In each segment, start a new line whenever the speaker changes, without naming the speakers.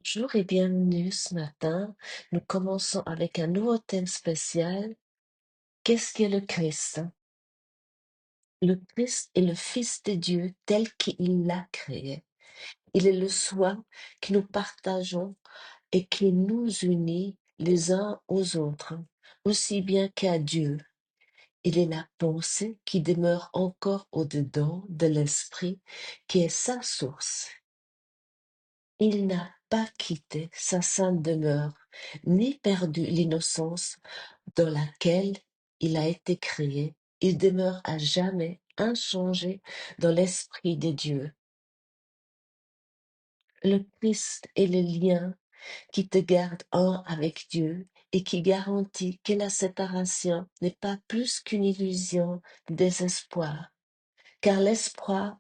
Bonjour et bienvenue ce matin. Nous commençons avec un nouveau thème spécial. Qu'est-ce qu'est le Christ? Le Christ est le Fils de Dieu tel qu'il l'a créé. Il est le soi que nous partageons et qui nous unit les uns aux autres, aussi bien qu'à Dieu. Il est la pensée qui demeure encore au-dedans de l'esprit, qui est sa source. Il n'a pas quitté sa sainte demeure, ni perdu l'innocence dans laquelle il a été créé. Il demeure à jamais inchangé dans l'esprit de Dieu. Le Christ est le lien qui te garde un avec Dieu et qui garantit que la séparation n'est pas plus qu'une illusion de désespoir, car l'espoir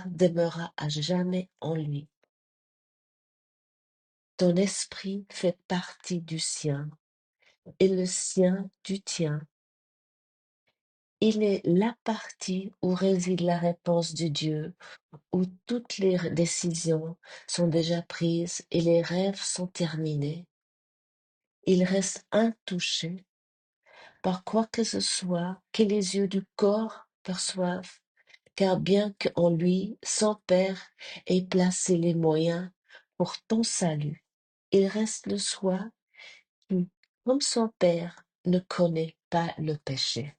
demeurera à jamais en lui. Ton esprit fait partie du sien et le sien du tien. Il est la partie où réside la réponse de Dieu, où toutes les décisions sont déjà prises et les rêves sont terminés. Il reste intouché par quoi que ce soit que les yeux du corps perçoivent, car bien qu'en lui, son Père ait placé les moyens pour ton salut, il reste le soi qui, comme son Père, ne connaît pas le péché.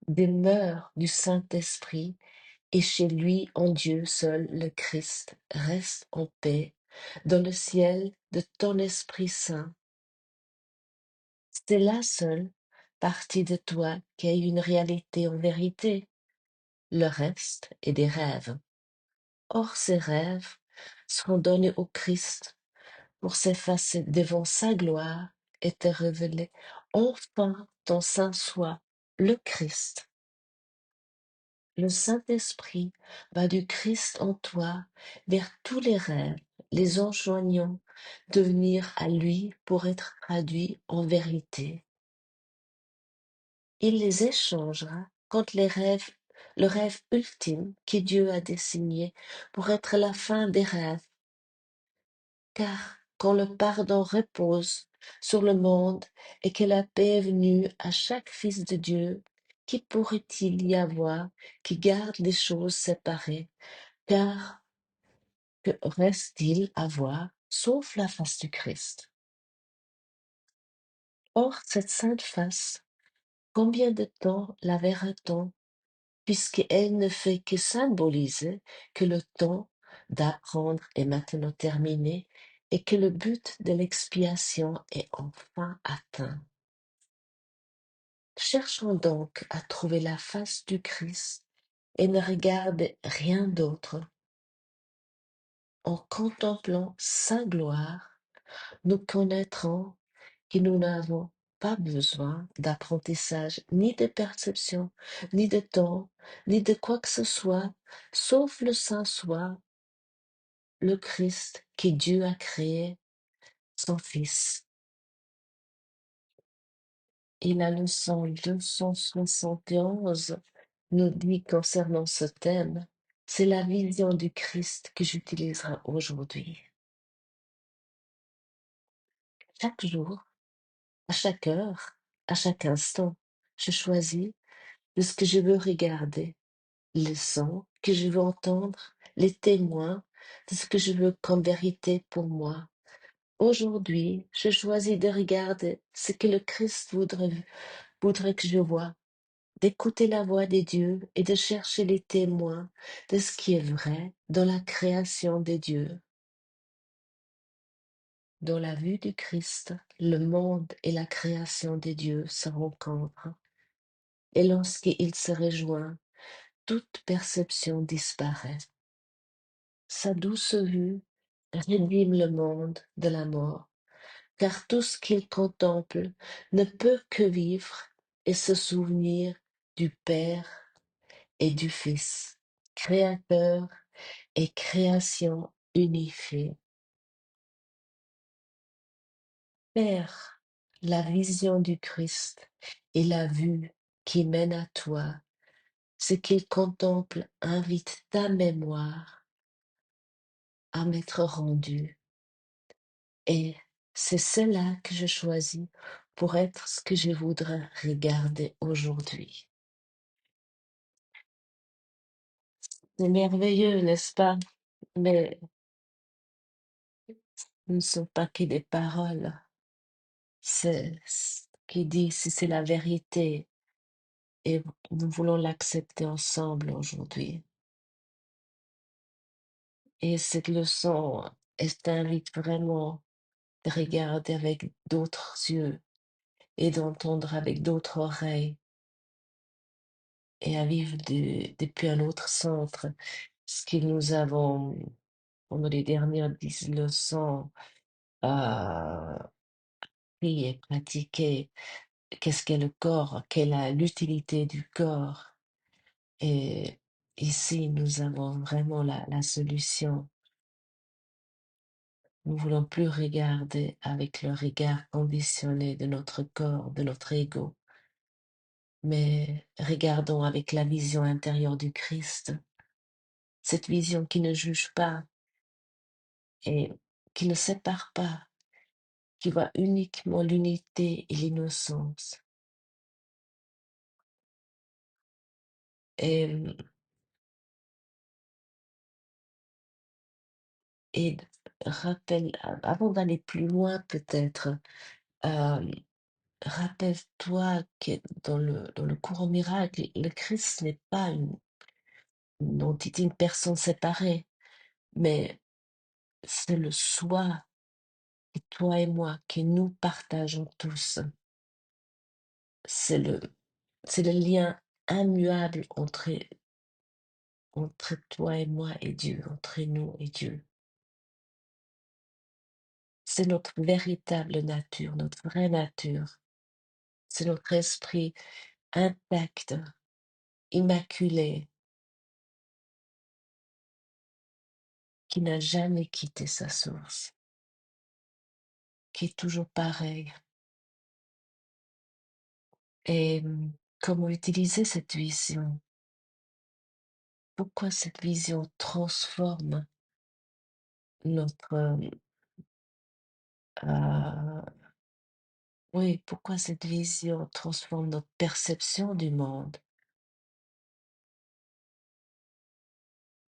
Demeure du Saint-Esprit, et chez lui en Dieu seul le Christ reste en paix dans le ciel de ton Esprit Saint. C'est la seule partie de toi qui a une réalité en vérité. Le reste est des rêves. Or ces rêves seront donnés au Christ pour s'effacer devant sa gloire et te révéler enfin ton saint soi, le Christ. Le Saint-Esprit va du Christ en toi vers tous les rêves, les enjoignant de venir à lui pour être traduits en vérité. Il les échangera contre le rêve ultime que Dieu a dessiné pour être la fin des rêves. Car quand le pardon repose sur le monde et que la paix est venue à chaque fils de Dieu, qui pourrait-il y avoir qui garde les choses séparées? Car que reste-t-il à voir sauf la face du Christ? Or, cette sainte face, combien de temps la verra-t-on, puisqu'elle ne fait que symboliser que le temps d'apprendre est maintenant terminé et que le but de l'expiation est enfin atteint. Cherchons donc à trouver la face du Christ et ne regardez rien d'autre. En contemplant sa gloire, nous connaîtrons que nous n'avons pas besoin d'apprentissage, ni de perception, ni de temps, ni de quoi que ce soit, sauf le Saint-Soi, le Christ que Dieu a créé, son Fils. Et la leçon 271 nous dit concernant ce thème, c'est la vision du Christ que j'utiliserai aujourd'hui. Chaque jour, à chaque heure, à chaque instant, je choisis de ce que je veux regarder, les sons que je veux entendre, les témoins de ce que je veux comme vérité pour moi. Aujourd'hui, je choisis de regarder ce que le Christ voudrait que je voie, d'écouter la voix des dieux et de chercher les témoins de ce qui est vrai dans la création des dieux. Dans la vue du Christ, le monde et la création des dieux se rencontrent. Et lorsqu'il se rejoint, toute perception disparaît. Sa douce vue rédime le monde de la mort, car tout ce qu'il contemple ne peut que vivre et se souvenir du Père et du Fils, Créateur et création unifiée. Père, la vision du Christ et la vue qui mène à toi, ce qu'il contemple invite ta mémoire à m'être rendu. Et c'est cela que je choisis pour être ce que je voudrais regarder aujourd'hui. C'est merveilleux, n'est-ce pas? Mais ce ne sont pas que des paroles. C'est ce qui dit si c'est la vérité et nous voulons l'accepter ensemble aujourd'hui. Et cette leçon, elle t'invite vraiment de regarder avec d'autres yeux et d'entendre avec d'autres oreilles et à vivre depuis un autre centre ce que nous avons, pendant les dernières 10 leçons, appris et pratiqué. Qu'est-ce qu'est le corps? Quelle est l'utilité du corps? Et ici, nous avons vraiment la solution. Nous voulons plus regarder avec le regard conditionné de notre corps, de notre ego, mais regardons avec la vision intérieure du Christ, cette vision qui ne juge pas et qui ne sépare pas, qui voit uniquement l'unité et l'innocence. Et, et rappelle, avant d'aller plus loin peut-être, euh, rappelle-toi que dans le courant miracle, le Christ n'est pas une entité, une personne séparée, mais c'est le soi, et toi et moi, que nous partageons tous. C'est le, c'est le lien immuable entre toi et moi et Dieu, entre nous et Dieu. C'est notre véritable nature, notre vraie nature. C'est notre esprit intact, immaculé, qui n'a jamais quitté sa source, qui est toujours pareil. Et comment utiliser cette vision? Pourquoi cette vision transforme notre... oui, pourquoi cette vision transforme notre perception du monde?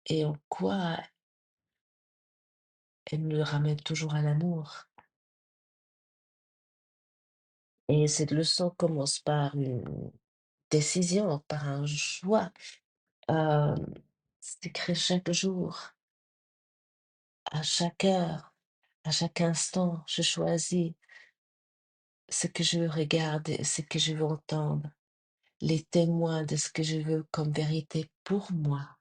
Et en quoi elle nous ramène toujours à l'amour? Et cette leçon commence par une décision, par un choix. Euh, c'est créé chaque jour, à chaque heure, à chaque instant, je choisis ce que je veux regarder, ce que je veux entendre, les témoins de ce que je veux comme vérité pour moi.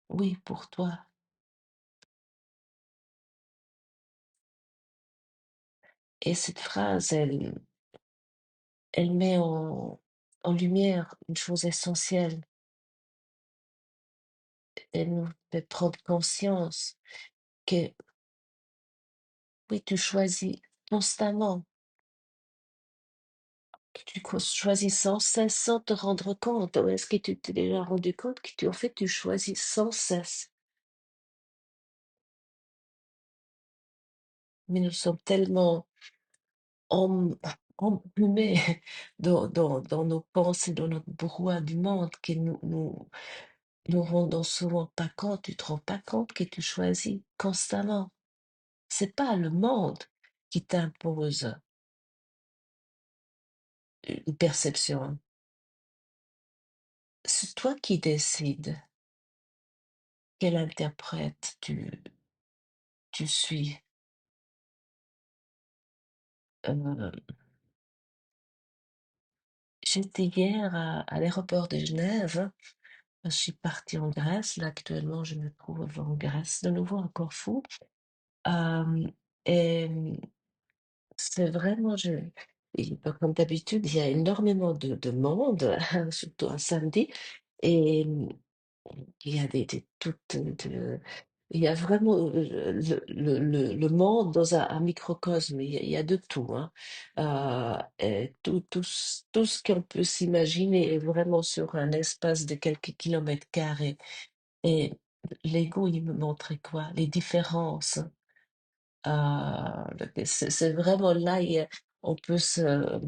Oui, pour toi. Et cette phrase, elle met en lumière une chose essentielle. Elle nous fait prendre conscience que oui, tu choisis constamment, que tu choisis sans cesse sans te rendre compte. Ou est-ce que tu t'es déjà rendu compte que en fait, tu choisis sans cesse? Mais nous sommes tellement em- embrumés dans nos pensées, dans notre brouhaha du monde, que nous rendons souvent pas compte, tu te rends pas compte que tu choisis constamment. C'est pas le monde qui t'impose une perception. C'est toi qui décides quel interprète tu suis. Euh, J'étais hier à l'aéroport de Genève. Je suis partie en Grèce. Là, actuellement, je me trouve en Grèce de nouveau, à Corfou. Euh, et c'est vraiment, comme d'habitude, il y a énormément de monde, surtout un samedi. Et il y a il y a vraiment le monde dans un microcosme. Il y a de tout, hein. Et tout ce qu'on peut s'imaginer est vraiment sur un espace de quelques kilomètres carrés. Et l'ego, il me montrait quoi? Les différences. C'est vraiment là, on peut se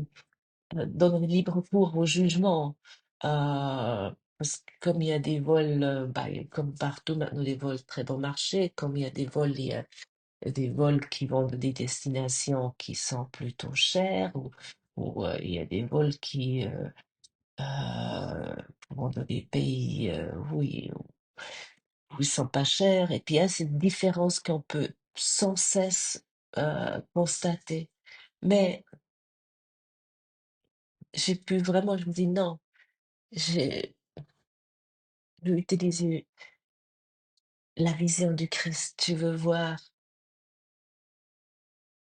donner libre cours au jugement. Parce que comme il y a des vols, bah, comme partout maintenant, des vols très bon marché, comme il y a des vols, il y a des vols qui vont de des destinations qui sont plutôt chères, ou il y a des vols euh, vont dans des pays oui, où ils sont pas chers. Et puis il y a cette différence qu'on peut sans cesse constater. Mais j'ai pu vraiment, je me dis non, j'ai dû utiliser la vision du Christ. Tu veux voir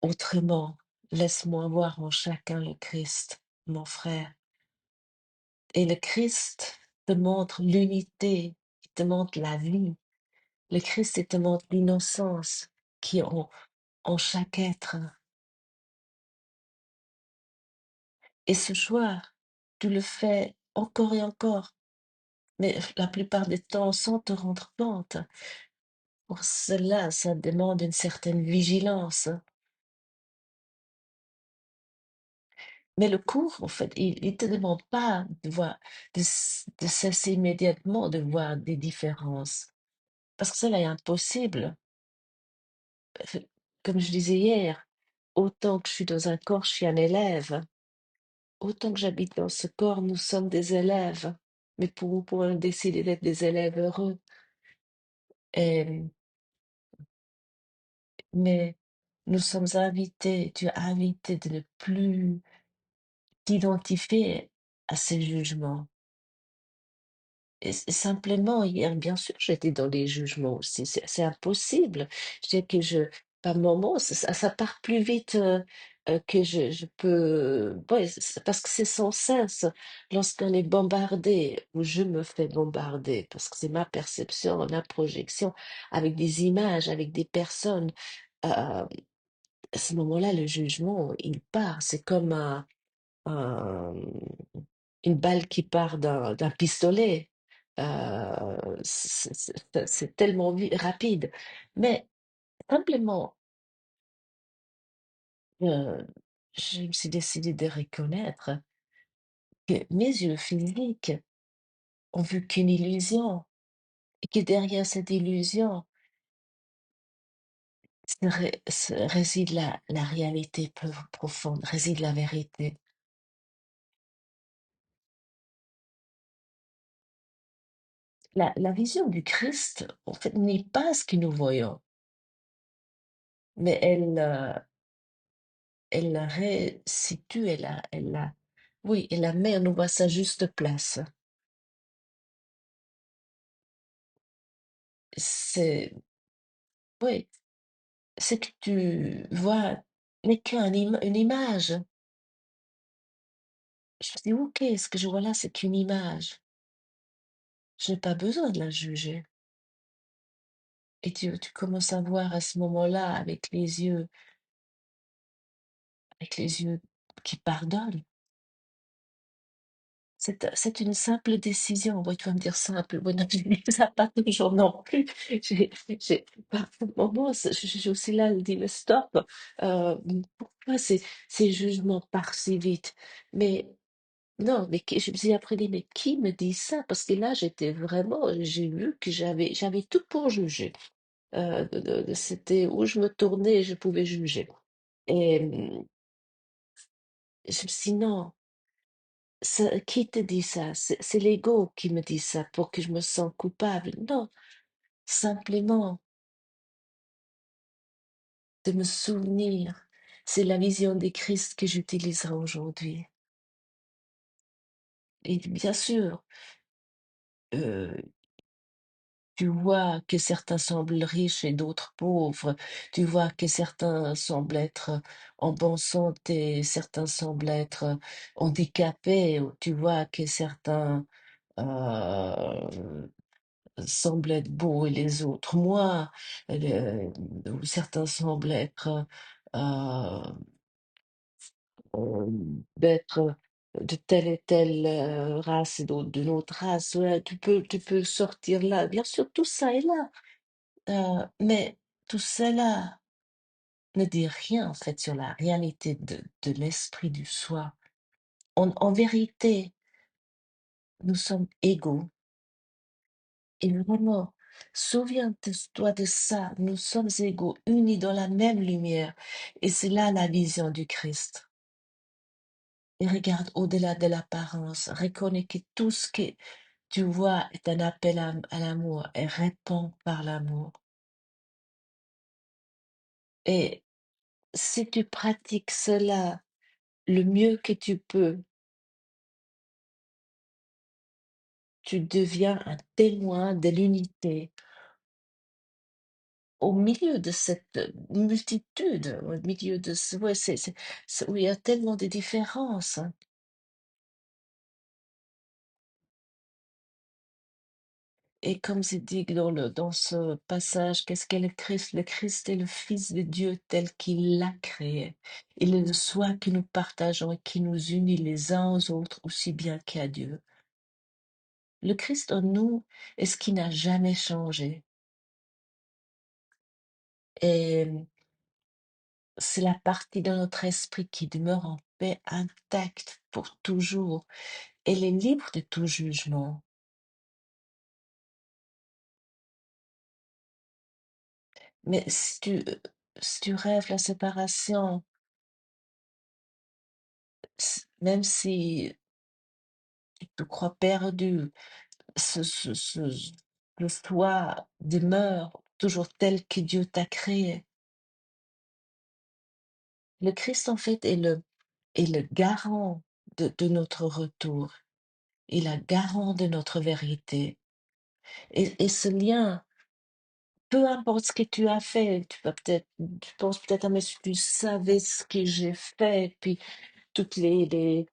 autrement. Laisse-moi voir en chacun le Christ, mon frère. Et le Christ te montre l'unité, il te montre la vie. Le Christ, il te montre l'innocence qui est en chaque être. Et ce choix, tu le fais encore et encore, mais la plupart des temps sans te rendre compte. Pour cela, ça demande une certaine vigilance. Mais le cours, en fait, il te demande pas de voir, de cesser immédiatement de voir des différences. Parce que cela est impossible. F- Comme je disais hier, autant que je suis dans un corps, je suis un élève. Autant que j'habite dans ce corps, nous sommes des élèves. Mais pour pouvoir décider d'être des élèves heureux. Et, mais nous sommes invités, tu as invité de ne plus t'identifier à ces jugements. Et simplement, hier, bien sûr, j'étais dans les jugements aussi. C'est impossible. Je dis que par moment, ça part plus vite que je peux. Ouais, parce que c'est sans cesse. Lorsqu'on est bombardé, ou je me fais bombarder, parce que c'est ma perception, ma projection, avec des images, avec des personnes, à ce moment-là, le jugement, il part. C'est comme un- une balle qui part d'un pistolet. C'est tellement rapide. Mais simplement, euh, je me suis décidé de reconnaître que mes yeux physiques ont vu qu'une illusion et que derrière cette illusion réside la réalité profonde, réside la vérité. La vision du Christ, en fait, n'est pas ce que nous voyons, mais elle la resitue, oui, elle la met à nouveau à sa juste place. C'est, oui, c'est que tu vois n'est une image. Je me dis, ok, ce que je vois là, c'est qu'une image. Je n'ai pas besoin de la juger. Et tu commences à voir à ce moment-là avec les yeux qui pardonnent. C'est une simple décision. Oui, tu vas me dire simple. Oui, non, je dis ça pas toujours non plus. Par moments, je suis aussi là, je dis, mais stop. Euh, Pourquoi ces jugements partent si vite? Mais non, mais je me suis après dit, mais qui me dit ça? Parce que là, j'ai vu que j'avais tout pour juger. C'était où je me tournais, je pouvais juger. Et je me suis dit, non. Qui te dit ça? C'est l'ego qui me dit ça pour que je me sens coupable. Non, simplement de me souvenir. C'est la vision des Christ que j'utiliserai aujourd'hui. Et bien sûr, euh, tu vois que certains semblent riches et d'autres pauvres. Tu vois que certains semblent être en bonne santé, certains semblent être handicapés. Ou tu vois que certains euh, semblent être beaux et les autres moins, ou certains semblent être euh, d'être de telle et telle race et d'une autre race. Ouais, tu peux sortir là. Bien sûr, tout ça est là. Mais tout cela ne dit rien, en fait, sur la réalité de l'esprit du soi. En vérité, nous sommes égaux. Et vraiment, souviens-toi de ça. Nous sommes égaux, unis dans la même lumière. Et c'est là la vision du Christ. Et regarde au-delà de l'apparence. Reconnais que tout ce que tu vois est un appel à l'amour et répond par l'amour. Et si tu pratiques cela le mieux que tu peux, tu deviens un témoin de l'unité au milieu de cette multitude, au milieu de ce, ouais, où il y a tellement de différences. Et comme c'est dit dans ce passage, qu'est-ce qu'est le Christ? Le Christ est le Fils de Dieu tel qu'il l'a créé. Il est le soi que nous partageons et qui nous unit les uns aux autres aussi bien qu'à Dieu. Le Christ en nous est ce qui n'a jamais changé. Et c'est la partie de notre esprit qui demeure en paix intacte pour toujours. Elle est libre de tout jugement. Mais si tu rêves la séparation, même si tu te crois perdu, le soi demeure toujours tel que Dieu t'a créé. Le Christ, en fait, est le garant de notre retour. Il est le garant de notre vérité. Et ce lien, peu importe ce que tu as fait, tu penses peut-être, ah, mais si tu savais ce que j'ai fait, puis toutes les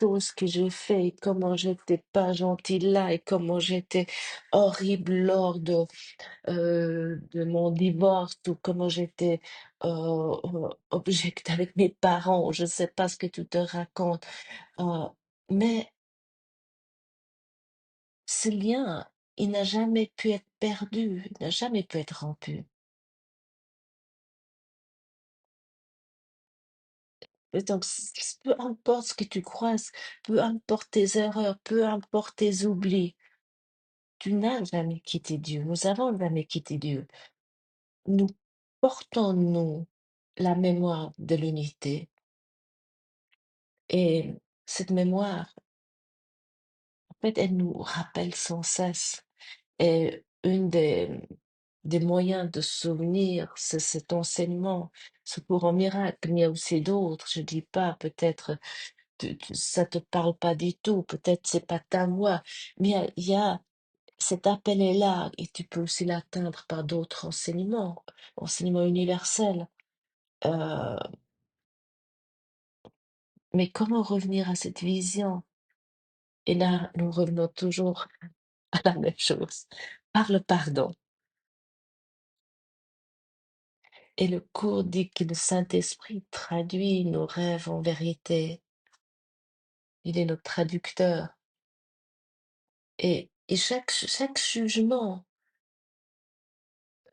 choses que j'ai fait, et comment j'étais pas gentille là, et comment j'étais horrible lors de mon divorce, ou comment j'étais object avec mes parents, je sais pas ce que tu te racontes. Euh, mais ce lien, il n'a jamais pu être perdu, il n'a jamais pu être rompu. Et donc, peu importe ce que tu croises, peu importe tes erreurs, peu importe tes oublis, tu n'as jamais quitté Dieu. Nous avons jamais quitté Dieu. Nous portons, nous, la mémoire de l'unité. Et cette mémoire, en fait, elle nous rappelle sans cesse. Et des moyens de souvenir, c'est cet enseignement, ce courant miracle. Mais il y a aussi d'autres. Je dis pas, peut-être, ça te parle pas du tout. Peut-être c'est pas ta voix. Mais il y a cet appel est là et tu peux aussi l'atteindre par d'autres enseignements, enseignements universels. Euh, mais comment revenir à cette vision? Et là, nous revenons toujours à la même chose, par le pardon. Et le cours dit que le Saint-Esprit traduit nos rêves en vérité. Il est notre traducteur. Et chaque jugement,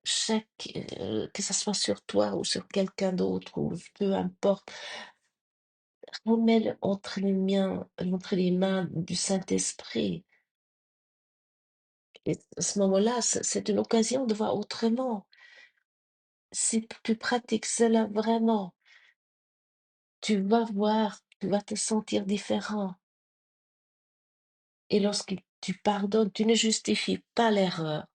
que ce soit sur toi ou sur quelqu'un d'autre, ou peu importe, remets-le entre les mains du Saint-Esprit. Et à ce moment-là, c'est une occasion de voir autrement. Si tu pratiques cela vraiment, tu vas voir, tu vas te sentir différent. Et lorsque tu pardonnes, tu ne justifies pas l'erreur,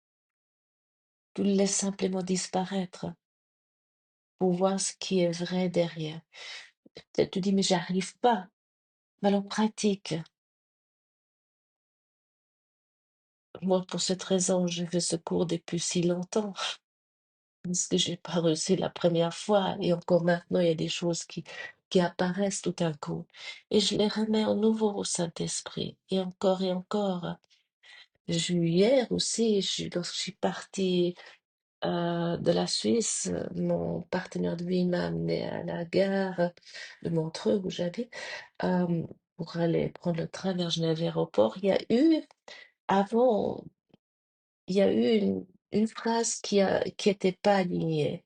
tu le laisses simplement disparaître pour voir ce qui est vrai derrière. Peut-être tu dis, mais j'arrive pas. Mais alors pratique. Moi, pour cette raison, je fais ce cours depuis si longtemps. Parce que j'ai pas réussi la première fois et encore maintenant, il y a des choses qui apparaissent tout d'un coup. Et je les remets au nouveau au Saint-Esprit. Et encore et encore. J'ai eu hier aussi, lorsque je suis partie de la Suisse. Mon partenaire de vie m'a amené à la gare de Montreux où j'habite euh, pour aller prendre le train vers Genève Aéroport. Avant, il y a eu une phrase qui était pas alignée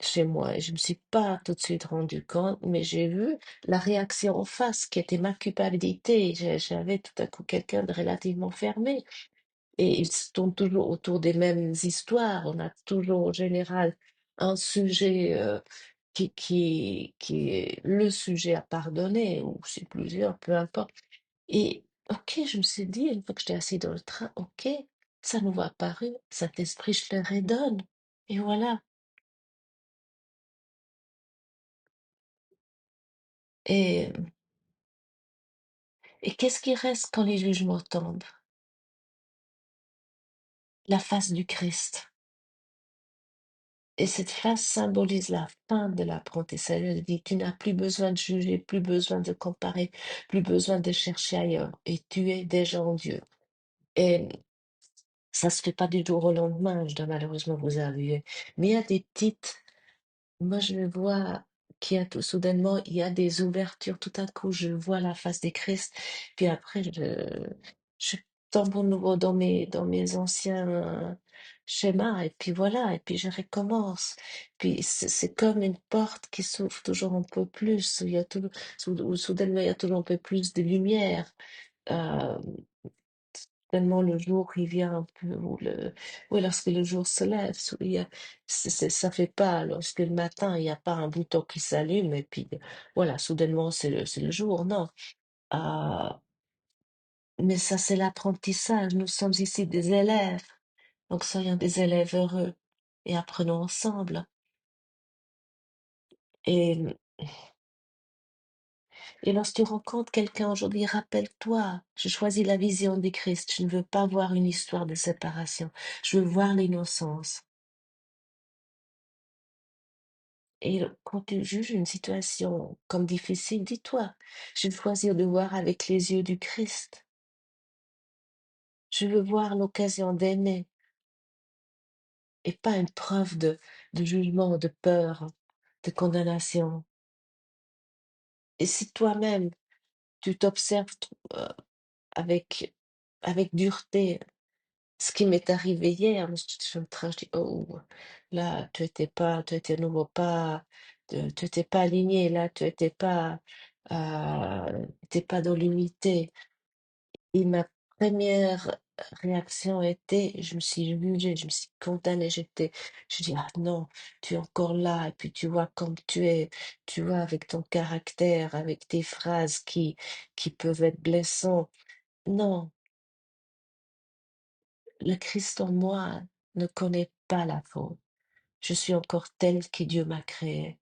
chez moi et je me suis pas tout de suite rendu compte, mais j'ai vu la réaction en face qui était ma culpabilité. J'avais tout à coup quelqu'un de relativement fermé et il se tourne toujours autour des mêmes histoires. On a toujours en général un sujet qui est le sujet à pardonner ou c'est plusieurs, peu importe. Et ok, je me suis dit, une fois que j'étais assis dans le train, ok, ça nous va apparu, Saint-Esprit, je le redonne. Et voilà. Et, et qu'est-ce qui reste quand les jugements tombent? La face du Christ. Et cette face symbolise la fin de l'apprentissage. Elle dit, tu n'as plus besoin de juger, plus besoin de comparer, plus besoin de chercher ailleurs. Et tu es déjà en Dieu. Et ça se fait pas du jour au lendemain, je dois malheureusement vous avouer. Mais il y a des petites. Moi, je vois qu'il y a tout, soudainement, il y a des ouvertures. Tout à coup, je vois la face des Christ. Puis après, je tombe à nouveau dans mes anciens schémas. Et puis voilà. Et puis je recommence. Puis c'est comme une porte qui s'ouvre toujours un peu plus. Il y a tout, où soudainement, il y a toujours un peu plus de lumière. Euh, Tellement le jour il vient un peu, oui, lorsque le jour se lève, ça fait pas, lorsque le matin, il n'y a pas un bouton qui s'allume et puis voilà, soudainement c'est le jour, non. Ah, mais ça c'est l'apprentissage, nous sommes ici des élèves, donc soyons des élèves heureux et apprenons ensemble. Et, et lorsque tu rencontres quelqu'un aujourd'hui, rappelle-toi, je choisis la vision du Christ, je ne veux pas voir une histoire de séparation, je veux voir l'innocence. Et quand tu juges une situation comme difficile, dis-toi, je vais choisir de voir avec les yeux du Christ. Je veux voir l'occasion d'aimer et pas une preuve de jugement, de peur, de condamnation. Et si toi-même, tu t'observes euh, avec, avec dureté, ce qui m'est arrivé hier, je me train, je dis, oh, là, tu étais à nouveau pas, tu étais pas aligné, là, t'es pas dans l'unité. Et ma première réaction était, je me suis jugée, je me suis condamnée, je dis, ah non, tu es encore là, et puis tu vois comme tu es, tu vois, avec ton caractère, avec tes phrases qui peuvent être blessantes. Non, le Christ en moi ne connaît pas la faute. Je suis encore telle que Dieu m'a créée.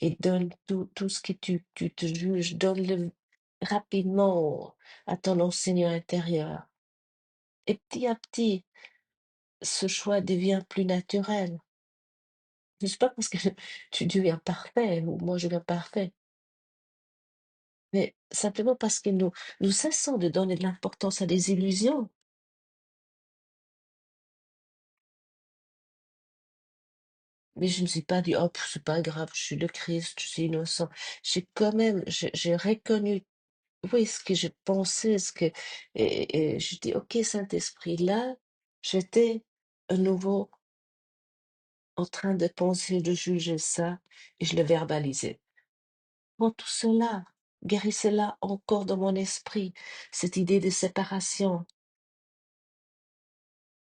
Et donne tout ce que tu te juges, donne-le rapidement à ton enseignant intérieur. Et petit à petit, ce choix devient plus naturel. Je sais pas parce que tu deviens parfait ou moi je deviens parfait, mais simplement parce que nous cessons de donner de l'importance à des illusions. Mais je me suis pas dit, oh, c'est pas grave, je suis le Christ, je suis innocent. J'ai reconnu, oui, ce que je pensais, et je dis, ok, Saint-Esprit, là, j'étais à nouveau en train de penser, de juger ça, et je le verbalisais. Prends tout cela, guérissez-la encore dans mon esprit, cette idée de séparation.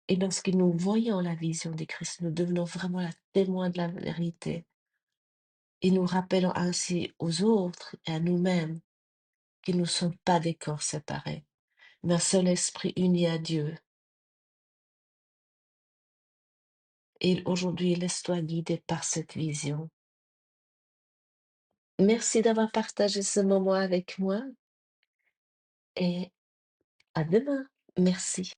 Et lorsque nous voyons la vision du Christ, nous devenons vraiment la témoin de la vérité. Et nous rappelons ainsi aux autres et à nous-mêmes que nous ne sommes pas des corps séparés, mais un seul esprit uni à Dieu. Et aujourd'hui, laisse-toi guider par cette vision. Merci d'avoir partagé ce moment avec moi et à demain. Merci.